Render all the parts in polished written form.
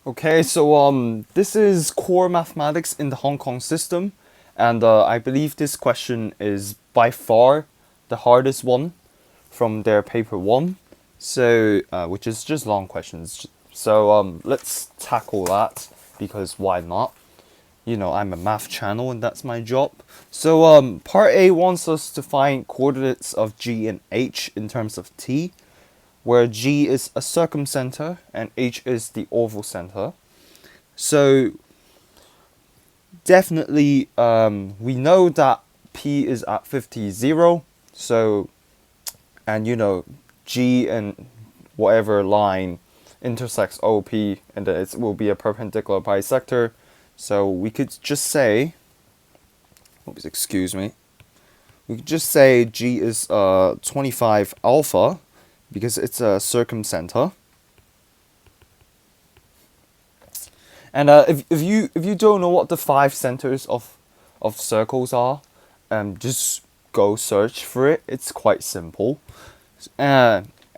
Okay, so this is core mathematics in the Hong Kong system, and I believe this question is by far the hardest one from their paper one. So, which is just long questions. So let's tackle that because why not? You know, I'm a math channel and that's my job. So part A wants us to find coordinates of G and H in terms of t, where G is a circumcenter and H is the oval center. So definitely we know that P is at 50, 0. So, and you know, G and whatever line intersects OP, and then it will be a perpendicular bisector. So we could just say, oops, excuse me, we could just say G is 25 alpha because it's a circumcenter. And if you don't know what the 5 centers of circles are, just go search for it. It's quite simple.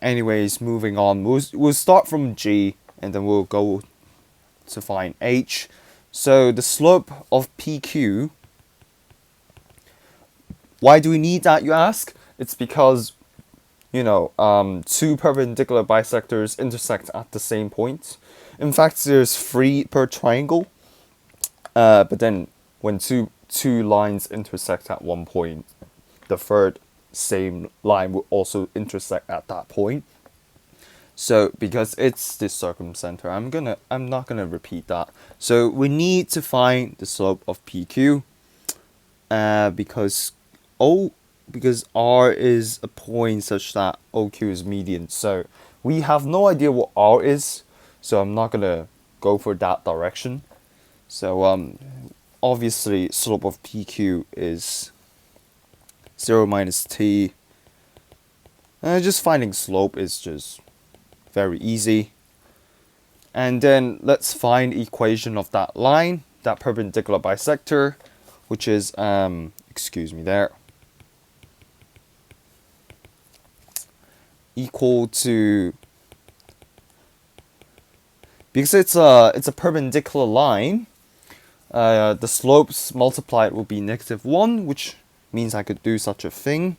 Anyways, moving on. We'll start from G and then we'll go to find H. So the slope of PQ. Why do we need that, you ask? It's because two perpendicular bisectors intersect at the same point. In fact, there's 3 per triangle. But then when two lines intersect at one point, the third same line will also intersect at that point. So because it's the circumcenter, I'm not gonna repeat that. So we need to find the slope of PQ. Because R is a point such that OQ is median. So we have no idea what R is, so I'm not gonna go for that direction. So obviously slope of PQ is 0 minus t. Just finding slope is just very easy. And then let's find equation of that line, that perpendicular bisector, which is excuse me there, equal to, because it's a perpendicular line, the slopes multiplied will be -1, which means I could do such a thing.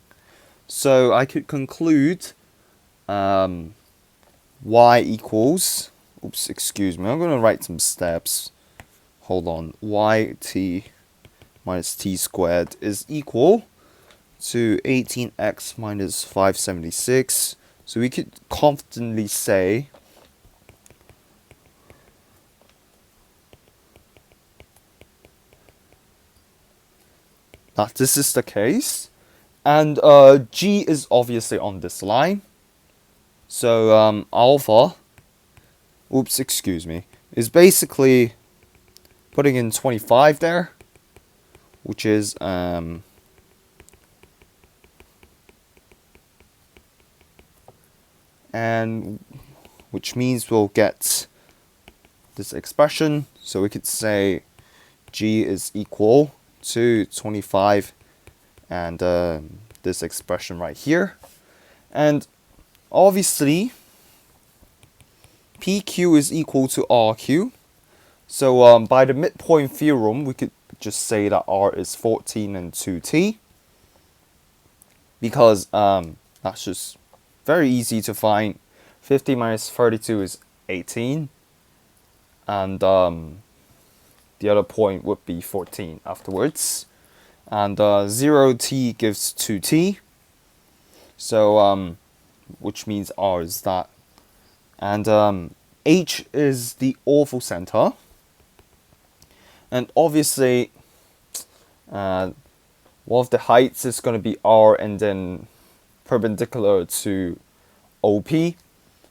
So I could conclude y equals, oops, excuse me, I'm going to write some steps. Hold on. Yt minus t squared is equal to 18x minus 576. So we could confidently say that this is the case. And G is obviously on this line. So alpha, oops, excuse me, is basically putting in 25 there, which is and which means we'll get this expression. So we could say G is equal to 25 and this expression right here. And obviously PQ is equal to RQ. So by the midpoint theorem, we could just say that R is 14 and 2t. Because that's just very easy to find. 50 minus 32 is 18. And the other point would be 14 afterwards. And 0t gives 2t. So which means R is that. And H is the oval center. And obviously, one of the heights is going to be R and then perpendicular to OP.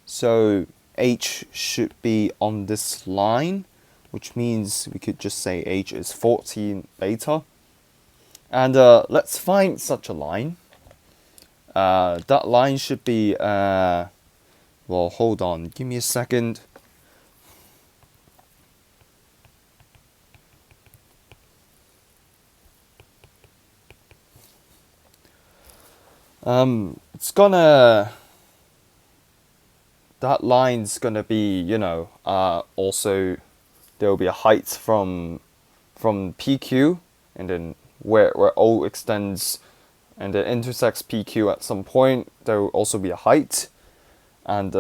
So H should be on this line, which means we could just say H is 14 beta. And let's find such a line. That line should be, well, hold on, give me a second. It's gonna that line's gonna be, you know, also there will be a height from PQ, and then where O extends and it intersects PQ at some point, there will also be a height, and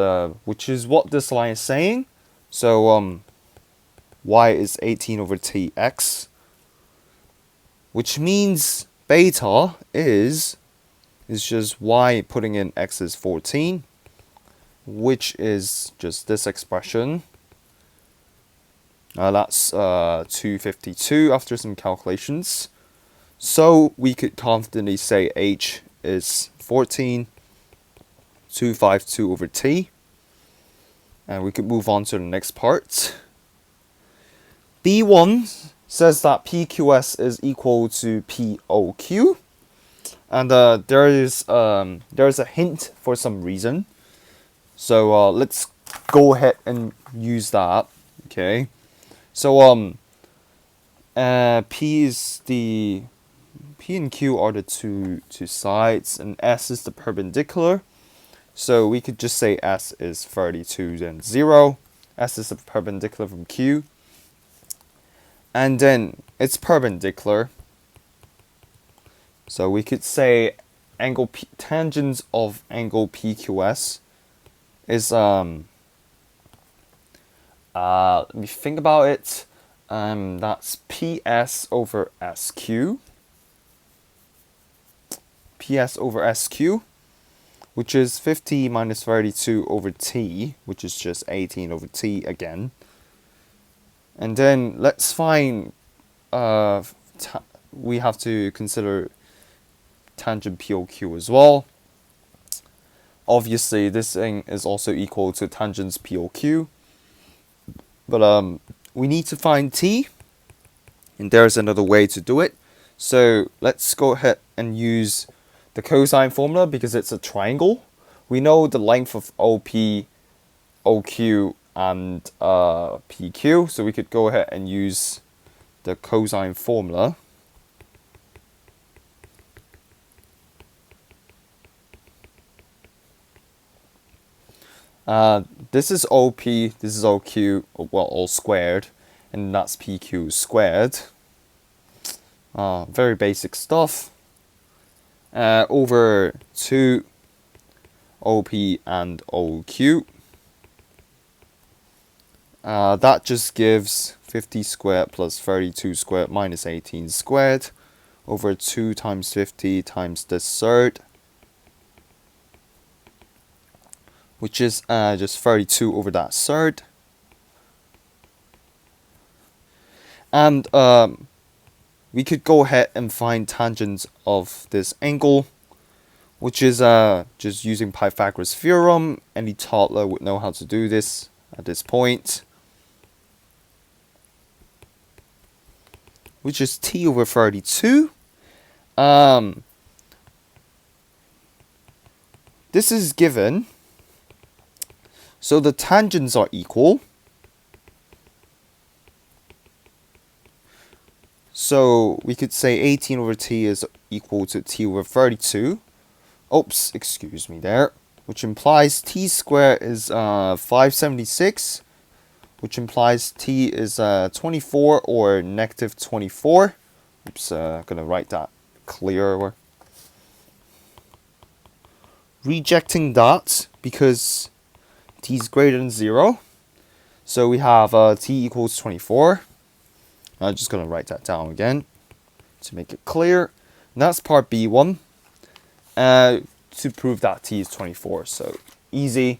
which is what this line is saying. So y is 18 over tx, which means beta is just y putting in x is 14, which is just this expression. That's 252 after some calculations. So we could confidently say h is 14,252 over t. And we could move on to the next part. B1 says that PQS is equal to POQ. And there is a hint for some reason. So let's go ahead and use that. Okay. So P and Q are the two sides, and S is the perpendicular. So we could just say S is 32, then 0. S is the perpendicular from Q. And then it's perpendicular. So we could say angle P, tangent of angle PQS is let me think about it. That's PS over SQ. PS over SQ, which is 50 minus 32 over T, which is just 18 over T again. And then let's find, we have to consider tangent POQ as well. Obviously, this thing is also equal to tangent POQ. But we need to find T, and there's another way to do it. So let's go ahead and use the cosine formula because it's a triangle. We know the length of OP, OQ, and PQ, so we could go ahead and use the cosine formula. This is OP, this is OQ, well, all squared, and that's PQ squared. Very basic stuff. Over 2 OP and OQ. That just gives 50 squared plus 32 squared minus 18 squared over 2 times 50 times the third, which is just 32 over that third. And we could go ahead and find tangents of this angle, which is just using Pythagoras theorem. Any toddler would know how to do this at this point, which is T over 32. This is given, so the tangents are equal. So we could say 18 over T is equal to T over 32. Oops, excuse me there. Which implies T squared is 576. Which implies T is 24 or negative 24. Oops, gonna write that clearer. Rejecting that because T is greater than 0. So we have T equals 24. I'm just going to write that down again to make it clear. And that's part B1 to prove that T is 24. So easy.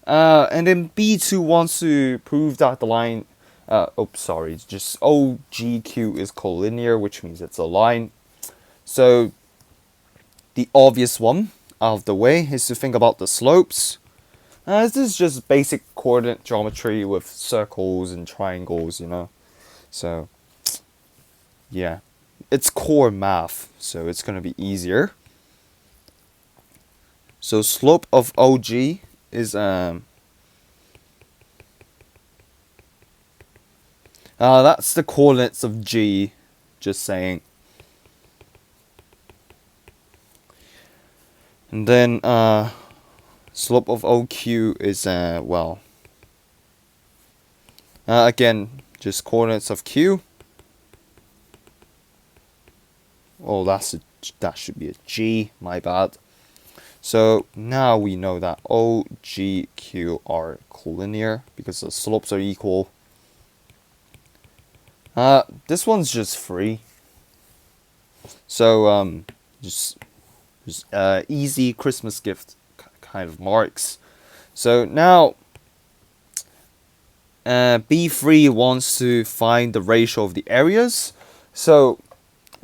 And then B2 wants to prove that the line, just OGQ is collinear, which means it's a line. So the obvious one out of the way is to think about the slopes. This is just basic coordinate geometry with circles and triangles, you know. So, yeah, it's core math, so it's going to be easier. So slope of OG is that's the coordinates of G, just saying. And then Slope of OQ is well, again, just coordinates of Q. Oh, that should be a G, my bad. So now we know that O, G, Q are collinear because the slopes are equal. This one's just free. So just easy Christmas gift kind of marks. So now B3 wants to find the ratio of the areas. So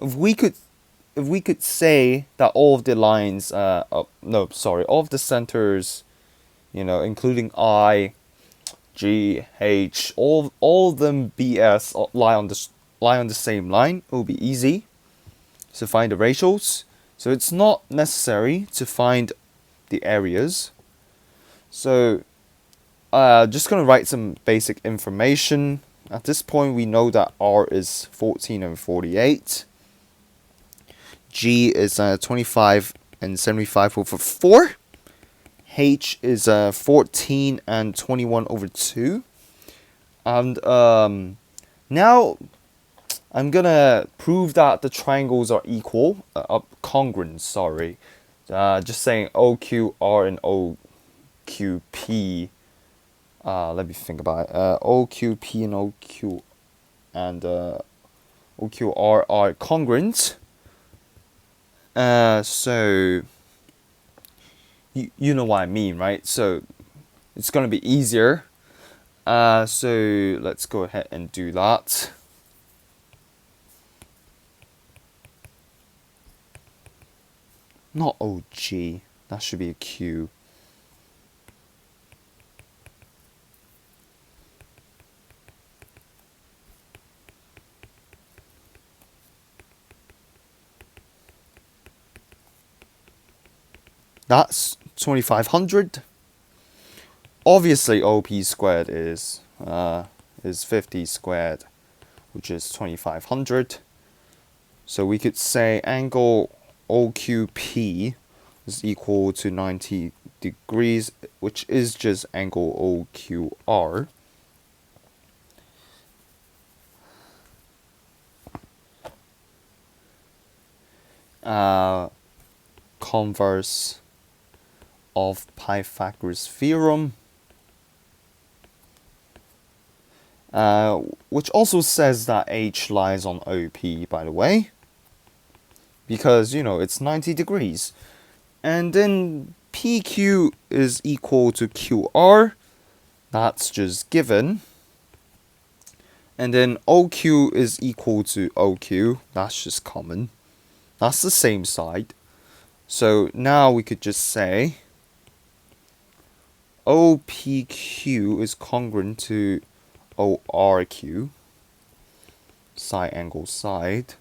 if we could say that all of the lines, all of the centers, including I, G, H, all of them BS lie on the same line, it will be easy to find the ratios. So it's not necessary to find the areas. So just gonna write some basic information. At this point, we know that R is 14 and 48. G is 25 and 75 over 4. H is 14 and 21 over 2. And now I'm gonna prove that the triangles are equal, congruent, sorry. Just saying OQR and OQP. Let me think about it. OQP and OQR are congruent. So you know what I mean, right? So it's gonna be easier. So let's go ahead and do that. Not OG. That should be a Q. That's 2500. Obviously, OP squared is 50 squared, which is 2500. So we could say angle OQP is equal to 90 degrees, which is just angle OQR. Converse of Pythagoras theorem, which also says that H lies on OP, by the way, because it's 90 degrees. And then PQ is equal to QR, that's just given. And then OQ is equal to OQ, that's just common. That's the same side. So now we could just say OPQ is congruent to ORQ, side angle side,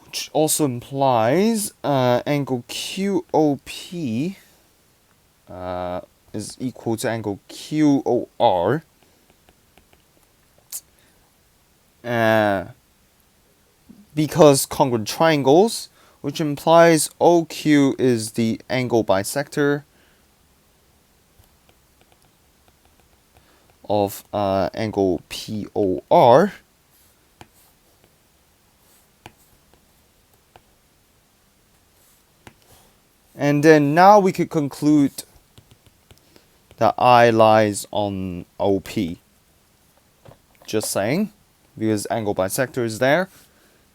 which also implies angle QOP is equal to angle QOR. Because congruent triangles, which implies OQ is the angle bisector of angle POR. And then now we could conclude that I lies on OP. Just saying, because angle bisector is there.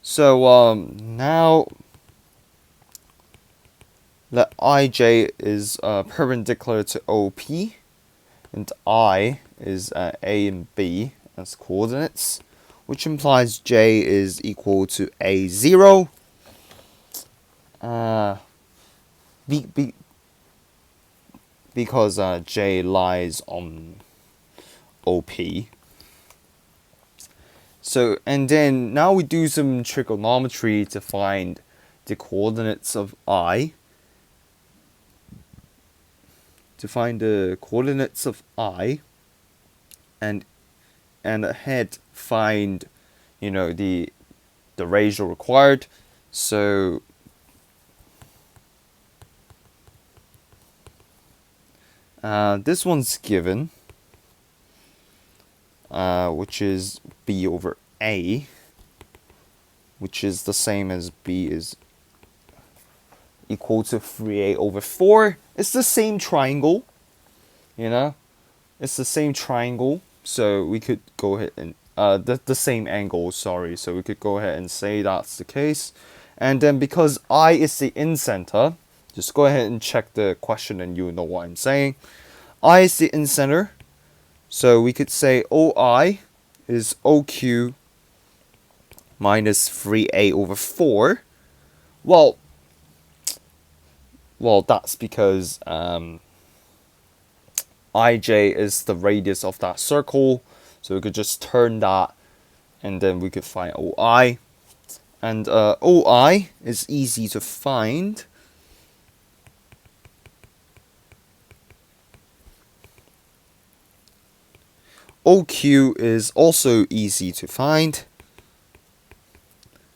So now that IJ is perpendicular to OP, and I is A and B as coordinates, which implies J is equal to A0. Because J lies on OP. So, and then now we do some trigonometry to find the coordinates of I. To find the coordinates of I, and ahead find, the ratio required. So This one's given, which is b over a, which is the same as b is equal to 3a over 4. It's the same triangle, you know? It's the same triangle, so we could go ahead and the same angle, sorry. So we could go ahead and say that's the case. And then because I is the in-center, just go ahead and check the question and you'll know what I'm saying. I is the in-center, so we could say OI is OQ minus 3a over 4. Well, that's because IJ is the radius of that circle, so we could just turn that and then we could find OI. And OI is easy to find. OQ is also easy to find,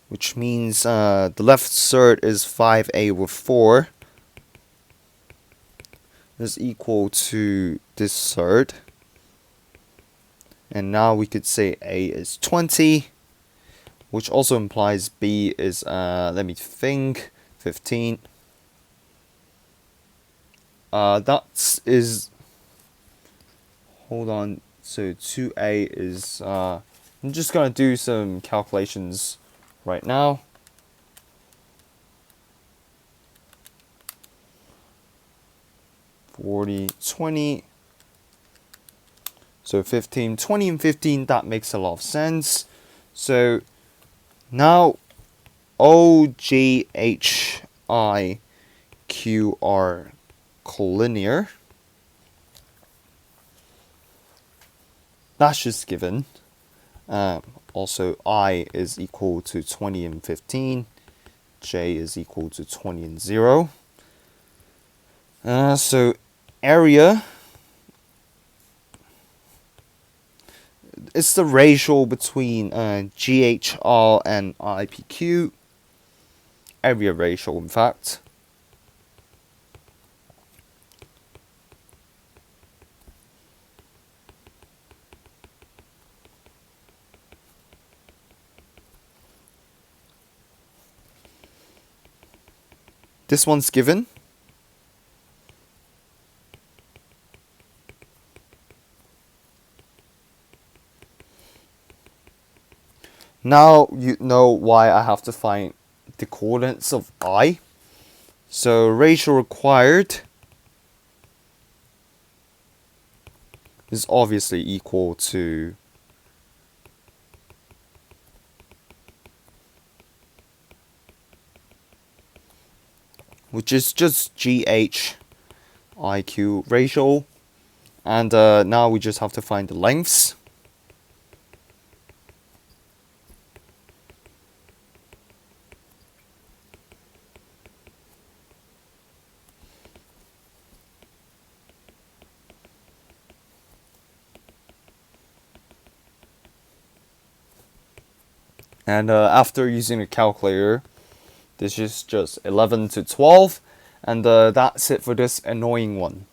which means the left third is 5a over 4 is equal to this third. And now we could say A is 20, which also implies B is, let me think, 15. That is, hold on, so 2A is, I'm just going to do some calculations right now. $40, $20, so 15, 20 and 15, that makes a lot of sense. So now O, G, H, I, Q are collinear. That's just given. Also, I is equal to 20 and 15. J is equal to 20 and 0. So area, it's the ratio between GHR and IPQ. Area ratio, in fact. This one's given. Now you know why I have to find the coordinates of I. So ratio required is obviously equal to which is just GH IQ ratio. And now we just have to find the lengths. And after using a calculator, this is just 11 to 12. And that's it for this annoying one.